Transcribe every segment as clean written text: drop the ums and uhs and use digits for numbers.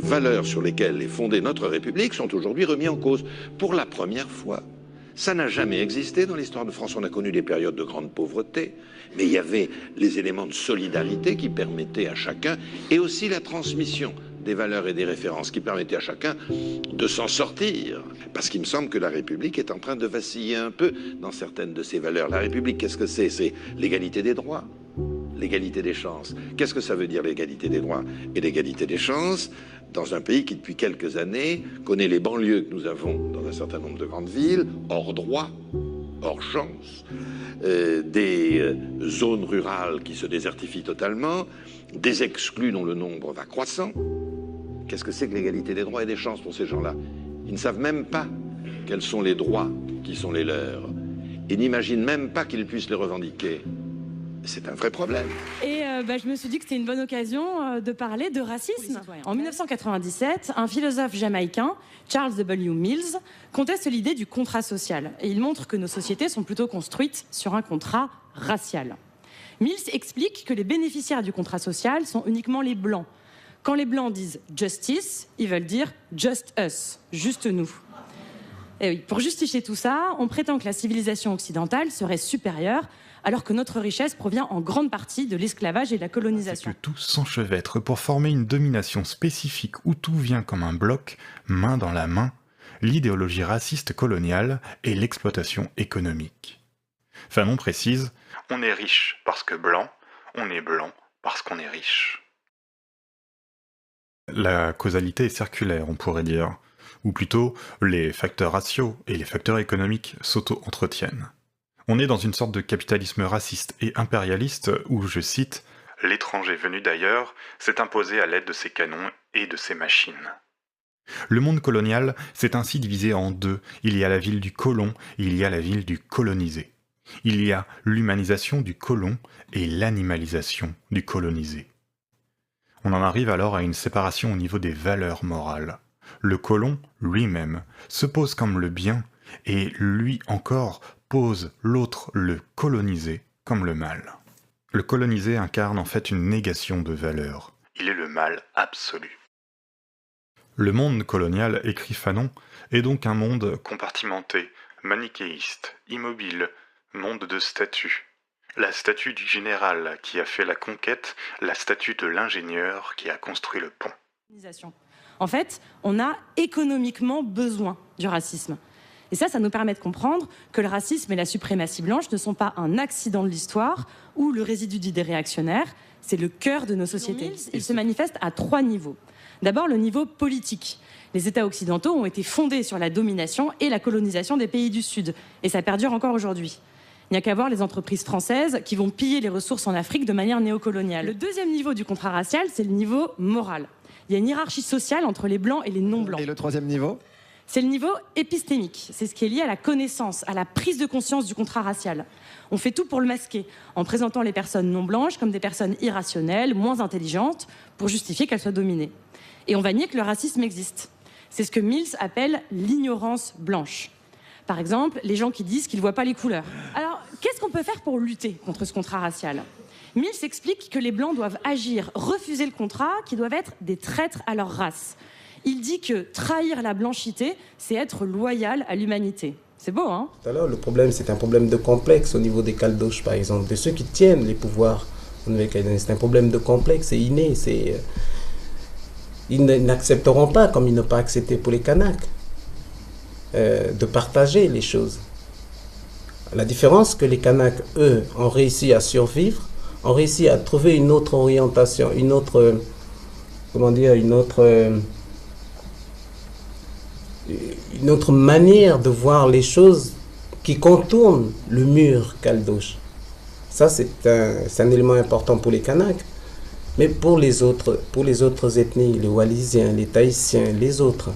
valeurs sur lesquelles est fondée notre République sont aujourd'hui remis en cause. Pour la première fois, ça n'a jamais existé dans l'histoire de France. On a connu des périodes de grande pauvreté, mais il y avait les éléments de solidarité qui permettaient à chacun, et aussi la transmission des valeurs et des références qui permettaient à chacun de s'en sortir. Parce qu'il me semble que la République est en train de vaciller un peu dans certaines de ses valeurs. La République, qu'est-ce que c'est? C'est l'égalité des droits, l'égalité des chances. Qu'est-ce que ça veut dire l'égalité des droits et l'égalité des chances dans un pays qui, depuis quelques années, connaît les banlieues que nous avons dans un certain nombre de grandes villes, hors droit, hors chance, des zones rurales qui se désertifient totalement, des exclus dont le nombre va croissant. Qu'est-ce que c'est que l'égalité des droits et des chances pour ces gens-là? Ils ne savent même pas quels sont les droits qui sont les leurs. Ils n'imaginent même pas qu'ils puissent les revendiquer. C'est un vrai problème. Et je me suis dit que c'était une bonne occasion de parler de racisme. En 1997, un philosophe jamaïcain, Charles W. Mills, conteste l'idée du contrat social. Et il montre que nos sociétés sont plutôt construites sur un contrat racial. Mills explique que les bénéficiaires du contrat social sont uniquement les Blancs. Quand les Blancs disent « justice », ils veulent dire « just us », juste nous. Et oui, pour justifier tout ça, on prétend que la civilisation occidentale serait supérieure, alors que notre richesse provient en grande partie de l'esclavage et de la colonisation. C'est que tout s'enchevêtre pour former une domination spécifique où tout vient comme un bloc, main dans la main, l'idéologie raciste coloniale et l'exploitation économique. Fanon précise « On est riche parce que blanc, on est blanc parce qu'on est riche ». La causalité est circulaire, on pourrait dire, ou plutôt les facteurs raciaux et les facteurs économiques s'auto-entretiennent. On est dans une sorte de capitalisme raciste et impérialiste où, je cite, « L'étranger venu d'ailleurs s'est imposé à l'aide de ses canons et de ses machines ». Le monde colonial s'est ainsi divisé en deux. Il y a la ville du colon, il y a la ville du colonisé. Il y a l'humanisation du colon et l'animalisation du colonisé. On en arrive alors à une séparation au niveau des valeurs morales. Le colon, lui-même, se pose comme le bien, et lui encore pose l'autre, le colonisé, comme le mal. Le colonisé incarne en fait une négation de valeurs. Il est le mal absolu. Le monde colonial, écrit Fanon, est donc un monde compartimenté, manichéiste, immobile, monde de statut. La statue du général qui a fait la conquête, la statue de l'ingénieur qui a construit le pont. En fait, on a économiquement besoin du racisme. Et ça nous permet de comprendre que le racisme et la suprématie blanche ne sont pas un accident de l'histoire ou le résidu d'idées réactionnaires, c'est le cœur de nos sociétés. Il se manifeste à 3 niveaux. D'abord, le niveau politique. Les États occidentaux ont été fondés sur la domination et la colonisation des pays du Sud, et ça perdure encore aujourd'hui. Il n'y a qu'à voir les entreprises françaises qui vont piller les ressources en Afrique de manière néocoloniale. Le deuxième niveau du contrat racial, c'est le niveau moral. Il y a une hiérarchie sociale entre les blancs et les non-blancs. Et le troisième niveau ? C'est le niveau épistémique. C'est ce qui est lié à la connaissance, à la prise de conscience du contrat racial. On fait tout pour le masquer, en présentant les personnes non blanches comme des personnes irrationnelles, moins intelligentes, pour justifier qu'elles soient dominées. Et on va nier que le racisme existe. C'est ce que Mills appelle l'ignorance blanche. Par exemple, les gens qui disent qu'ils ne voient pas les couleurs. Alors, qu'est-ce qu'on peut faire pour lutter contre ce contrat racial ? Mills explique que les Blancs doivent agir, refuser le contrat, qui doivent être des traîtres à leur race. Il dit que trahir la blanchité, c'est être loyal à l'humanité. C'est beau, hein ? Tout à l'heure, le problème, c'est un problème de complexe au niveau des Caldoches, par exemple, de ceux qui tiennent les pouvoirs. C'est un problème de complexe, c'est inné. Ils n'accepteront pas, comme ils n'ont pas accepté pour les Kanaks, de partager les choses. La différence, que les Kanaks, eux, ont réussi à survivre, ont réussi à trouver une autre orientation, une autre manière de voir les choses qui contournent le mur Caldoche. Ça, c'est un élément important pour les Kanaks. Mais pour les autres ethnies, les Wallisiens, les Tahitiens, les autres,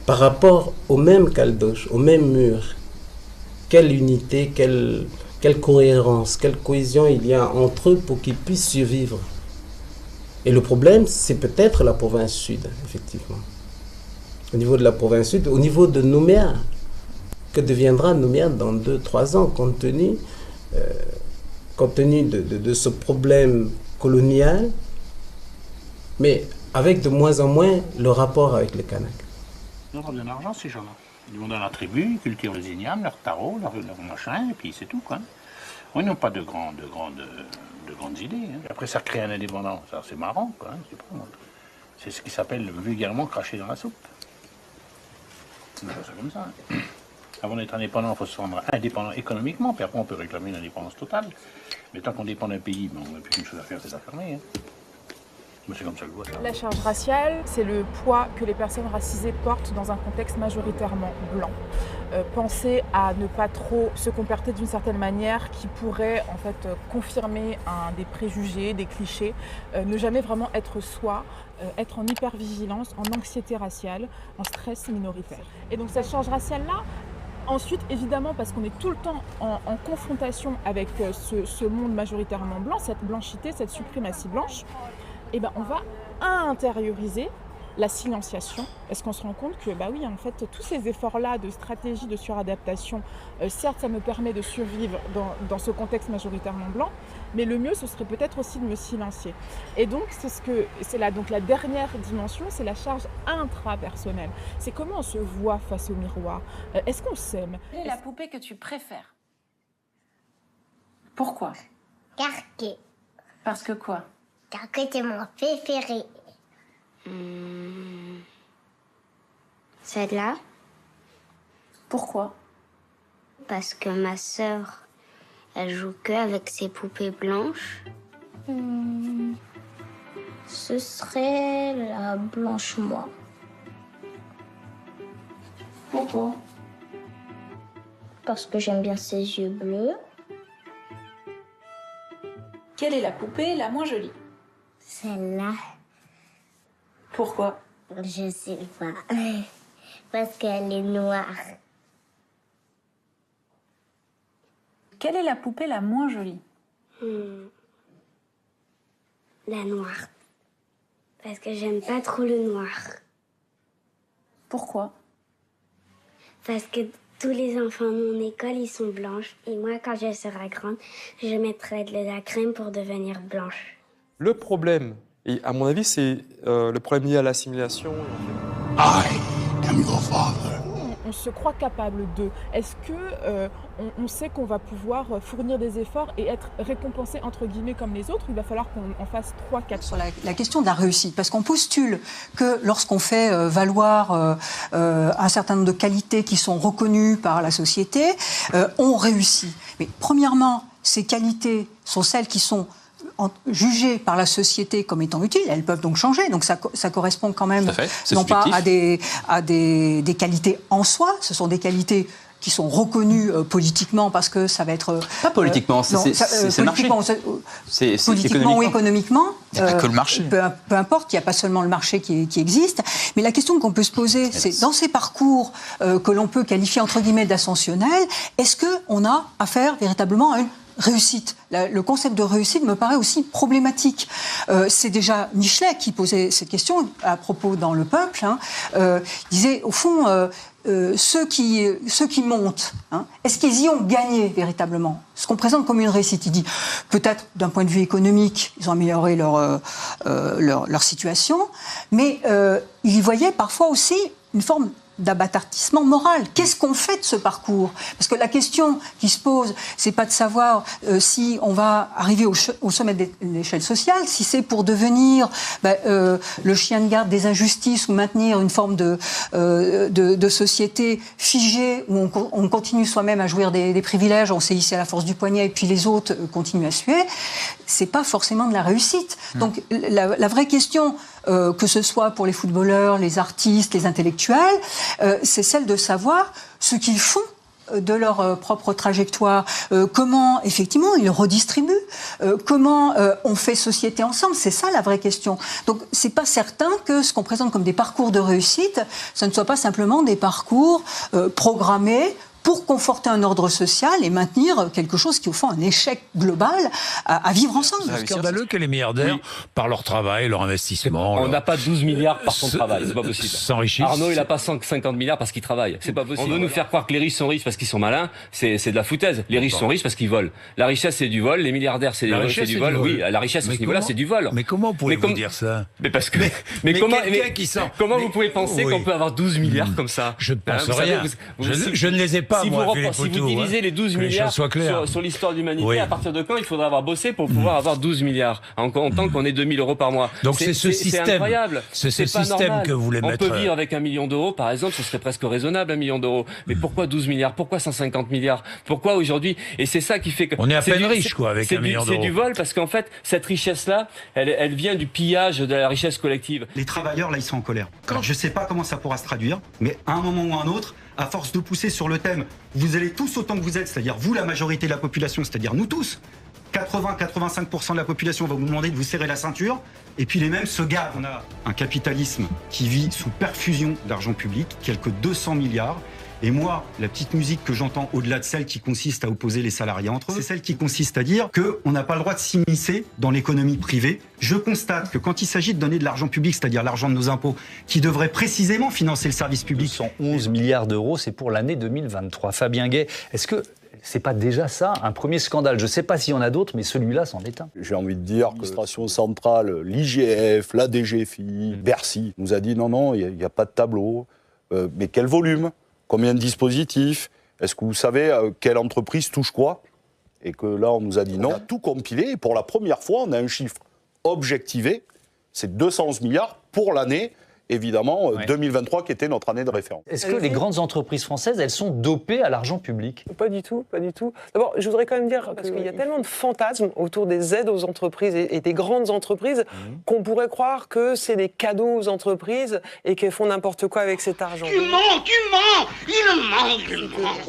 par rapport au même Caldoche, au même mur, quelle unité, quelle cohérence, quelle cohésion il y a entre eux pour qu'ils puissent survivre. Et le problème, c'est peut-être la province sud, effectivement. Au niveau de la province sud, au niveau de Nouméa, que deviendra Nouméa dans 2-3 ans, compte tenu de ce problème colonial. Mais avec de moins en moins le rapport avec les Kanaks. Ils ont de l'argent, ces gens-là. Ils vont dans la tribu, ils cultivent les ignames, leur tarot, leur machin, et puis c'est tout, quoi. Ils n'ont pas de grandes idées. Hein. Après, ça crée un indépendant. Ça, c'est marrant, quoi. Hein, c'est ce qui s'appelle vulgairement cracher dans la soupe. C'est comme ça. Hein. Avant d'être indépendant, il faut se rendre indépendant économiquement, puis après, on peut réclamer une indépendance totale. Mais tant qu'on dépend d'un pays, on n'a plus qu'une chose à faire, c'est d'affermer. Hein. C'est comme ça que je vois ça. La charge raciale, c'est le poids que les personnes racisées portent dans un contexte majoritairement blanc. Penser à ne pas trop se comporter d'une certaine manière qui pourrait en fait confirmer des préjugés, des clichés, ne jamais vraiment être soi, être en hypervigilance, en anxiété raciale, en stress minoritaire. Et donc cette charge raciale-là, ensuite, évidemment, parce qu'on est tout le temps en confrontation avec ce monde majoritairement blanc, cette blanchité, cette suprématie blanche, eh ben, on va intérioriser la silenciation, parce qu'on se rend compte que, bah oui, en fait, tous ces efforts-là de stratégie de suradaptation, certes, ça me permet de survivre dans ce contexte majoritairement blanc, mais le mieux, ce serait peut-être aussi de me silencier. Et donc, c'est là, donc la dernière dimension, c'est la charge intrapersonnelle. C'est comment on se voit face au miroir. Est-ce qu'on s'aime? Quelle est la poupée que tu préfères? Pourquoi? Carquet. Parce que quoi? Carquet, c'est mon préféré. Celle-là. Pourquoi? Parce que ma sœur, elle joue que avec ses poupées blanches. Ce serait la blanche moi. Pourquoi? Parce que j'aime bien ses yeux bleus. Quelle est la poupée la moins jolie? Celle-là. Pourquoi? Je sais pas. Parce qu'elle est noire. Quelle est la poupée la moins jolie? La noire. Parce que j'aime pas trop le noir. Pourquoi? Parce que tous les enfants de mon école, ils sont blanches. Et moi, quand je serai grande, je mettrai de la crème pour devenir blanche. Le problème, et à mon avis, c'est le problème lié à l'assimilation. I am your father. On se croit capable d'eux. Est-ce que on sait qu'on va pouvoir fournir des efforts et être récompensé entre guillemets comme les autres? Il va falloir qu'on en fasse 3-4. Sur la question de la réussite, parce qu'on postule que lorsqu'on fait valoir un certain nombre de qualités qui sont reconnues par la société, on réussit. Mais premièrement, ces qualités sont celles qui sont jugées par la société comme étant utiles, elles peuvent donc changer, donc ça correspond quand même non pas à des qualités en soi, ce sont des qualités qui sont reconnues politiquement parce que ça va être... Pas politiquement, c'est le marché. C'est politiquement ou économiquement. Il n'y a pas que le marché. Peu importe, il n'y a pas seulement le marché qui existe, mais la question qu'on peut se poser, c'est dans ces parcours que l'on peut qualifier entre guillemets d'ascensionnels, est-ce qu'on a affaire véritablement à une réussite? Le concept de réussite me paraît aussi problématique. C'est déjà Michelet qui posait cette question à propos dans Le Peuple. Il disait, au fond, ceux qui montent, est-ce qu'ils y ont gagné véritablement? Ce qu'on présente comme une réussite, il dit, peut-être d'un point de vue économique, ils ont amélioré leur situation, mais il y voyait parfois aussi une forme d'abattardissement moral. Qu'est-ce qu'on fait de ce parcours? Parce que la question qui se pose, c'est pas de savoir si on va arriver au sommet de l'échelle sociale, si c'est pour devenir le chien de garde des injustices ou maintenir une forme de société figée où on continue soi-même à jouir des privilèges, on s'est hissé à la force du poignet et puis les autres continuent à suer. C'est pas forcément de la réussite. Donc la vraie question, que ce soit pour les footballeurs, les artistes, les intellectuels, c'est celle de savoir ce qu'ils font de leur propre trajectoire, comment effectivement ils redistribuent, comment on fait société ensemble, c'est ça la vraie question. Donc c'est pas certain que ce qu'on présente comme des parcours de réussite, ce ne soit pas simplement des parcours programmés pour conforter un ordre social et maintenir quelque chose qui, au fond, un échec global à vivre ensemble. C'est scandaleux que les milliardaires, par leur travail, leur investissement... On n'a pas 12 milliards par son travail, c'est pas possible. S'enrichissent. Arnaud, il n'a pas 50 milliards parce qu'il travaille, c'est pas possible. On veut nous faire croire que les riches sont riches parce qu'ils sont malins, c'est de la foutaise. Les riches sont riches parce qu'ils volent. La richesse, c'est du vol, les milliardaires, c'est du vol. Oui, la richesse, à ce niveau-là, c'est du vol. Mais comment pouvez-vous dire ça? Mais parce que... Mais comment vous pouvez penser qu'on peut avoir 12 milliards comme ça? Je ne pense rien. Je ne les ai pas, moi, si vous divisez les 12 milliards sur l'histoire de l'humanité, à partir de quand il faudra avoir bossé pour pouvoir avoir 12 milliards en tant qu'on est 2000 € par mois? Donc c'est ce système. C'est incroyable. C'est ce système que vous voulez mettre. On peut vivre avec 1 million d'euros, par exemple, ce serait presque raisonnable, 1 million d'euros. Mais pourquoi 12 milliards? Pourquoi 150 milliards? Pourquoi aujourd'hui? Et c'est ça qui fait que... On est à peine riche, quoi, avec 1 million d'euros. C'est du vol, parce qu'en fait, cette richesse-là, elle vient du pillage de la richesse collective. Les travailleurs, là, ils sont en colère. Alors, je sais pas comment ça pourra se traduire, mais à un moment ou à un autre, à force de pousser sur le thème, vous allez tous autant que vous êtes, c'est-à-dire vous, la majorité de la population, c'est-à-dire nous tous, 80-85% de la population va vous demander de vous serrer la ceinture, et puis les mêmes se gavent. On a un capitalisme qui vit sous perfusion d'argent public, quelques 200 milliards. Et moi, la petite musique que j'entends au-delà de celle qui consiste à opposer les salariés entre eux, c'est celle qui consiste à dire qu'on n'a pas le droit de s'immiscer dans l'économie privée. Je constate que quand il s'agit de donner de l'argent public, c'est-à-dire l'argent de nos impôts, qui devrait précisément financer le service public... 211 milliards d'euros, c'est pour l'année 2023. Fabien Gay, est-ce que c'est pas déjà ça, un premier scandale? Je ne sais pas s'il y en a d'autres, mais celui-là c'en est un. J'ai envie de dire que l'administration centrale, l'IGF, la DGFI, Bercy nous a dit non, il n'y a pas de tableau. Mais quel volume? Combien de dispositifs? Est-ce que vous savez quelle entreprise touche quoi? Et que là, on nous a dit non. On a tout compilé et pour la première fois, on a un chiffre objectivé. C'est 211 milliards pour l'année, évidemment, 2023 qui était notre année de référence. Est-ce que les grandes entreprises françaises, elles sont dopées à l'argent public? Pas du tout, pas du tout. D'abord, je voudrais quand même dire qu'il y a tellement de fantasmes autour des aides aux entreprises et des grandes entreprises qu'on pourrait croire que c'est des cadeaux aux entreprises et qu'elles font n'importe quoi avec cet argent. Tu mens, il ment.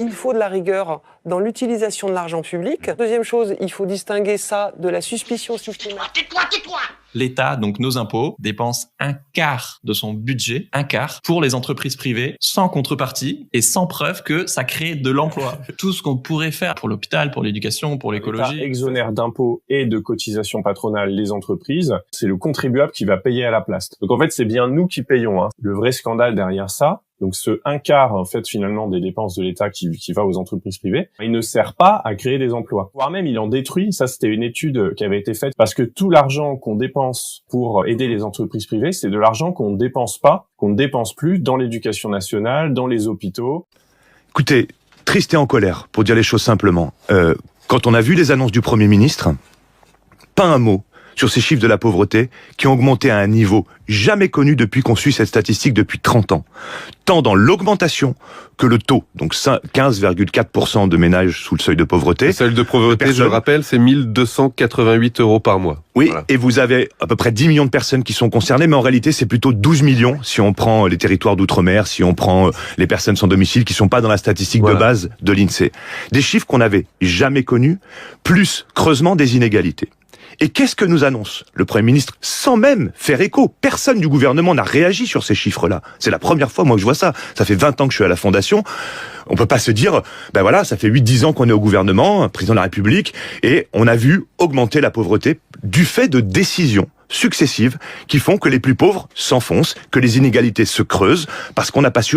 Il faut de la rigueur dans l'utilisation de l'argent public. Deuxième chose, il faut distinguer ça de la suspicion systématique. Tais-toi. L'État, donc nos impôts, dépense 1/4 de son budget, 1/4, pour les entreprises privées, sans contrepartie et sans preuve que ça crée de l'emploi. Tout ce qu'on pourrait faire pour l'hôpital, pour l'éducation, pour l'écologie. L'État exonère d'impôts et de cotisations patronales les entreprises. C'est le contribuable qui va payer à la place. Donc en fait, c'est bien nous qui payons. Le vrai scandale derrière ça, donc ce 1/4 en fait finalement des dépenses de l'État qui va aux entreprises privées, il ne sert pas à créer des emplois. Voire même il en détruit. Ça c'était une étude qui avait été faite parce que tout l'argent qu'on dépense pour aider les entreprises privées, c'est de l'argent qu'on ne dépense pas, qu'on ne dépense plus dans l'éducation nationale, dans les hôpitaux. Écoutez, triste et en colère, pour dire les choses simplement. Quand on a vu les annonces du Premier ministre, pas un mot sur ces chiffres de la pauvreté qui ont augmenté à un niveau jamais connu depuis qu'on suit cette statistique depuis 30 ans. Tant dans l'augmentation que le taux, donc 15,4% de ménages sous le seuil de pauvreté. Le seuil de pauvreté, je le rappelle, c'est 1 288 € par mois. Oui, voilà. Et vous avez à peu près 10 millions de personnes qui sont concernées, mais en réalité c'est plutôt 12 millions si on prend les territoires d'outre-mer, si on prend les personnes sans domicile qui sont pas dans la statistique de base de l'INSEE. Des chiffres qu'on n'avait jamais connus, plus creusement des inégalités. Et qu'est-ce que nous annonce le Premier ministre sans même faire écho? Personne du gouvernement n'a réagi sur ces chiffres-là. C'est la première fois, moi, que je vois ça. Ça fait 20 ans que je suis à la Fondation. On peut pas se dire, ben voilà, ça fait 8-10 ans qu'on est au gouvernement, président de la République, et on a vu augmenter la pauvreté du fait de décisions successives qui font que les plus pauvres s'enfoncent, que les inégalités se creusent, parce qu'on n'a pas su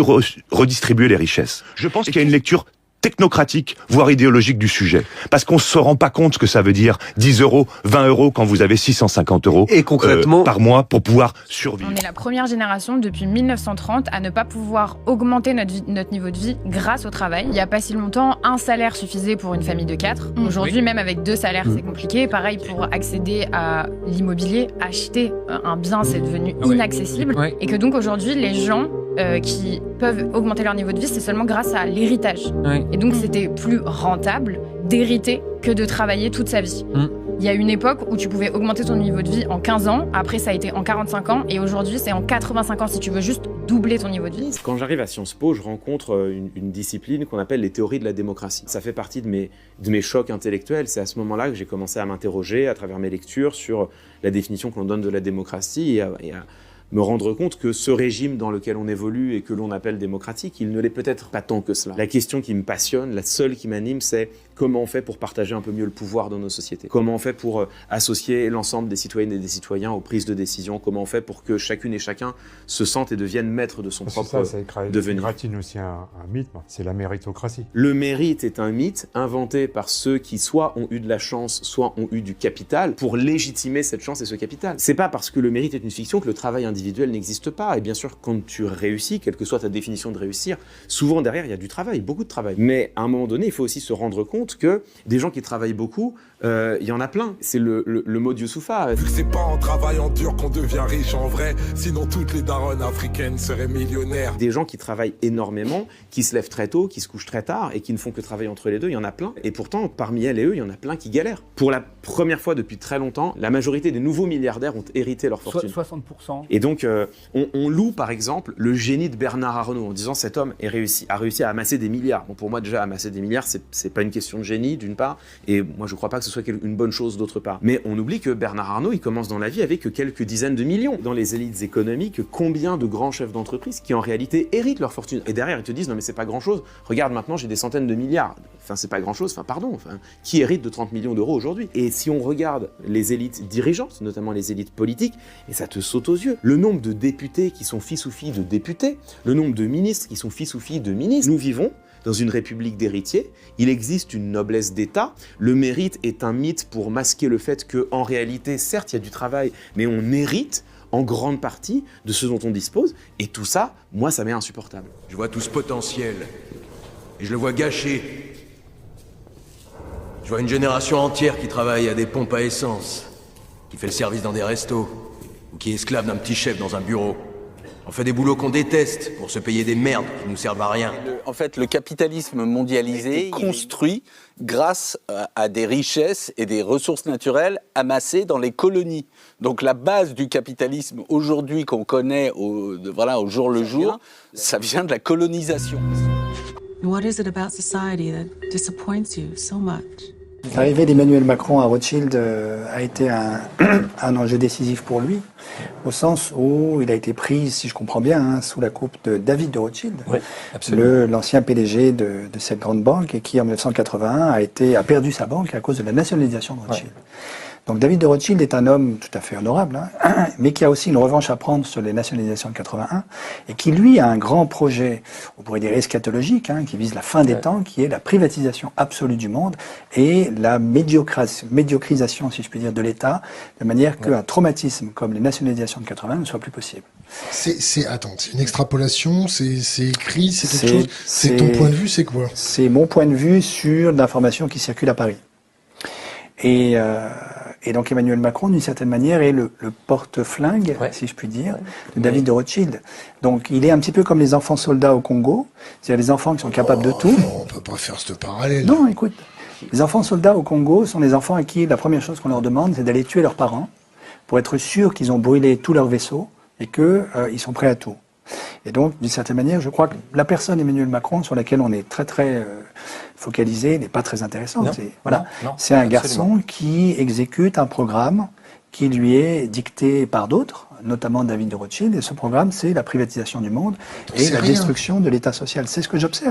redistribuer les richesses. Je pense qu'il y a une lecture technocratique, voire idéologique du sujet. Parce qu'on se rend pas compte ce que ça veut dire 10 €, 20 € quand vous avez 650 € et concrètement, par mois pour pouvoir survivre. On est la première génération depuis 1930 à ne pas pouvoir augmenter notre niveau de vie grâce au travail. Il n'y a pas si longtemps, un salaire suffisait pour une famille de 4. Aujourd'hui, même avec 2 salaires, c'est compliqué. Pareil, pour accéder à l'immobilier, acheter un bien, c'est devenu inaccessible. Et que donc aujourd'hui, les gens qui peuvent augmenter leur niveau de vie, c'est seulement grâce à l'héritage. Et donc c'était plus rentable d'hériter que de travailler toute sa vie. Il y a une époque où tu pouvais augmenter ton niveau de vie en 15 ans, après ça a été en 45 ans, et aujourd'hui c'est en 85 ans si tu veux juste doubler ton niveau de vie. Quand j'arrive à Sciences Po, je rencontre une discipline qu'on appelle les théories de la démocratie. Ça fait partie de mes chocs intellectuels. C'est à ce moment-là que j'ai commencé à m'interroger à travers mes lectures sur la définition que l'on donne de la démocratie et à me rendre compte que ce régime dans lequel on évolue et que l'on appelle démocratique, il ne l'est peut-être pas tant que cela. La question qui me passionne, la seule qui m'anime, c'est comment on fait pour partager un peu mieux le pouvoir dans nos sociétés. Comment on fait pour associer l'ensemble des citoyennes et des citoyens aux prises de décision. Comment on fait pour que chacune et chacun se sente et devienne maître de son propre devenir. Gratine aussi un mythe, c'est la méritocratie. Le mérite est un mythe inventé par ceux qui soit ont eu de la chance, soit ont eu du capital pour légitimer cette chance et ce capital. C'est pas parce que le mérite est une fiction que le travail individuel n'existe pas. Et bien sûr, quand tu réussis, quelle que soit ta définition de réussir, souvent derrière, il y a du travail, beaucoup de travail. Mais à un moment donné, il faut aussi se rendre compte que des gens qui travaillent beaucoup, il y en a plein. C'est le mot de Youssoufa. C'est pas en travaillant dur qu'on devient riche en vrai, sinon toutes les daronnes africaines seraient millionnaires. Des gens qui travaillent énormément, qui se lèvent très tôt, qui se couchent très tard et qui ne font que travailler entre les deux, il y en a plein. Et pourtant, parmi elles et eux, il y en a plein qui galèrent. Pour la première fois depuis très longtemps, la majorité des nouveaux milliardaires ont hérité leur fortune. 60%. Et donc, on loue par exemple le génie de Bernard Arnault en disant cet homme a réussi à amasser des milliards. Bon, pour moi, déjà, amasser des milliards, c'est pas une question de génie, d'une part, et moi, je crois pas que ce soit une bonne chose, d'autre part. Mais on oublie que Bernard Arnault, il commence dans la vie avec quelques dizaines de millions. Dans les élites économiques, combien de grands chefs d'entreprise qui en réalité héritent leur fortune. Et derrière, ils te disent, non mais c'est pas grand-chose. Regarde, maintenant, j'ai des centaines de milliards. Enfin, c'est pas grand-chose. Enfin, pardon. Enfin, qui hérite de 30 millions d'euros aujourd'hui? Et si on regarde les élites dirigeantes, notamment les élites politiques, et ça te saute aux yeux, le nombre de députés qui sont fils ou filles de députés, le nombre de ministres qui sont fils ou filles de ministres, nous vivons dans une république d'héritiers, il existe une noblesse d'État. Le mérite est un mythe pour masquer le fait qu'en réalité, certes, il y a du travail, mais on hérite en grande partie de ce dont on dispose. Et tout ça, moi, ça m'est insupportable. Je vois tout ce potentiel, et je le vois gâché. Je vois une génération entière qui travaille à des pompes à essence, qui fait le service dans des restos, ou qui est esclave d'un petit chef dans un bureau. On fait des boulots qu'on déteste pour se payer des merdes qui nous servent à rien. En fait, le capitalisme mondialisé est construit grâce à des richesses et des ressources naturelles amassées dans les colonies. Donc la base du capitalisme aujourd'hui qu'on connaît au jour le jour, ça vient de la colonisation. What is it about society that disappoints you so much? L'arrivée d'Emmanuel Macron à Rothschild a été un enjeu décisif pour lui, au sens où il a été pris, si je comprends bien, sous la coupe de David de Rothschild, oui, l'ancien PDG de cette grande banque, et qui en 1981 a perdu sa banque à cause de la nationalisation de Rothschild. Ouais. Donc David de Rothschild est un homme tout à fait honorable, mais qui a aussi une revanche à prendre sur les nationalisations de 81, et qui lui a un grand projet, on pourrait dire eschatologique, qui vise la fin des temps, qui est la privatisation absolue du monde et la médiocrisation, si je puis dire, de l'État, de manière qu'un traumatisme comme les nationalisations de 81 ne soit plus possible. Attends, c'est une extrapolation, c'est écrit, c'est quelque chose. C'est ton point de vue, c'est quoi? C'est mon point de vue sur l'information qui circule à Paris. Et donc Emmanuel Macron, d'une certaine manière, est le porte-flingue, si je puis dire, de David de Rothschild. Donc il est un petit peu comme les enfants soldats au Congo, c'est-à-dire les enfants qui sont capables de tout. On peut pas faire ce parallèle. Non, écoute, les enfants soldats au Congo sont des enfants à qui la première chose qu'on leur demande, c'est d'aller tuer leurs parents pour être sûr qu'ils ont brûlé tous leurs vaisseaux et qu'ils sont prêts à tout. Et donc, d'une certaine manière, je crois que la personne Emmanuel Macron, sur laquelle on est très très focalisé, n'est pas très intéressante. C'est un garçon qui exécute un programme qui lui est dicté par d'autres, notamment David de Rothschild. Et ce programme, c'est la privatisation du monde et la destruction de l'État social. C'est ce que j'observe.